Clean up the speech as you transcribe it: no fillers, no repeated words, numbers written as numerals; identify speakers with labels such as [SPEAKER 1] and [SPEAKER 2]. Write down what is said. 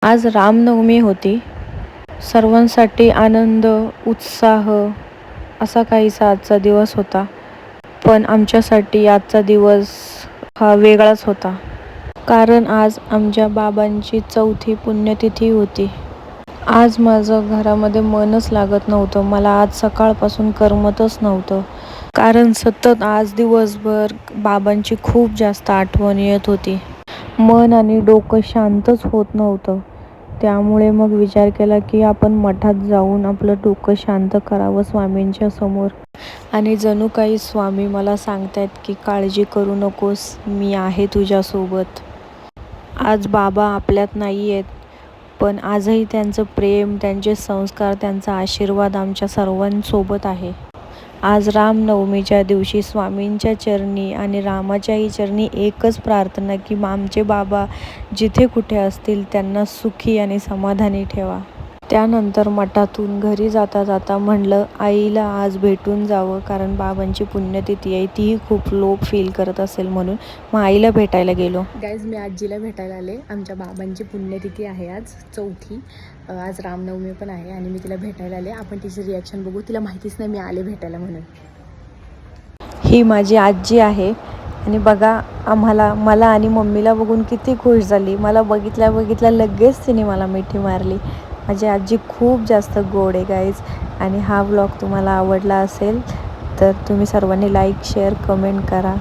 [SPEAKER 1] आज रामनवमी होती. सर्वांसाठी आनंद, उत्साह असा काहीसा आजचा दिवस होता. पण आमच्यासाठी आजचा दिवस हा वेगळाच होता. कारण आज आमच्या बाबांची 4थी पुण्यतिथी होती. आज माझं घरामध्ये मनच लागत नव्हतं. मला आज सकाळपासून करमतच नव्हतं. कारण सतत आज दिवसभर बाबांची खूप जास्त आठवण येत होती. मन आणि डोकं शांतच होत नव्हतं. त्यामुळे मग विचार केला की आपण मठात जाऊन आपलं डोकं शांत करावं स्वामींच्या समोर. आणि जणू काही स्वामी मला सांगतायत की काळजी करू नकोस, मी आहे तुझ्यासोबत. आज बाबा आपल्यात नाही आहेत, पण आजही त्यांचं प्रेम, त्यांचे संस्कार, त्यांचा आशीर्वाद आमच्या सर्वांसोबत आहे. आज रामनवमीच्या दिवशी स्वामींच्या चरणी आणि रामाच्याही चरणी एकच प्रार्थना की आमचे बाबा जिथे कुठे असतील त्यांना सुखी आणि समाधानी ठेवा. त्यानंतर मठातून घरी जाता जाता म्हणलं आईला आज भेटून जावं, कारण बाबांची पुण्यतिथी आहे, तीही खूप लो फील करत असेल म्हणून. मग आईला भेटायला गेलो. गाईज, मी आजीला भेटायला आले. आमच्या बाबांची पुण्यतिथी आहे आज 4थी. आज रामनवमी पण आहे आणि मी तिला भेटायला आले. आपण तिची रिॲक्शन बघू. तिला माहितीच नाही मी आले भेटायला म्हणून. ही माझी आजी आहे आणि बघा मला आणि मम्मीला बघून किती खुश झाली. मला बघितल्या लगेच तिने मला मिठी मारली. माझी आजी खूप जास्त गोड आहे गाईज. आणि हा व्लॉग तुम्हाला आवडला असेल तर तुम्ही सर्वांनी लाईक, शेअर, कमेंट करा.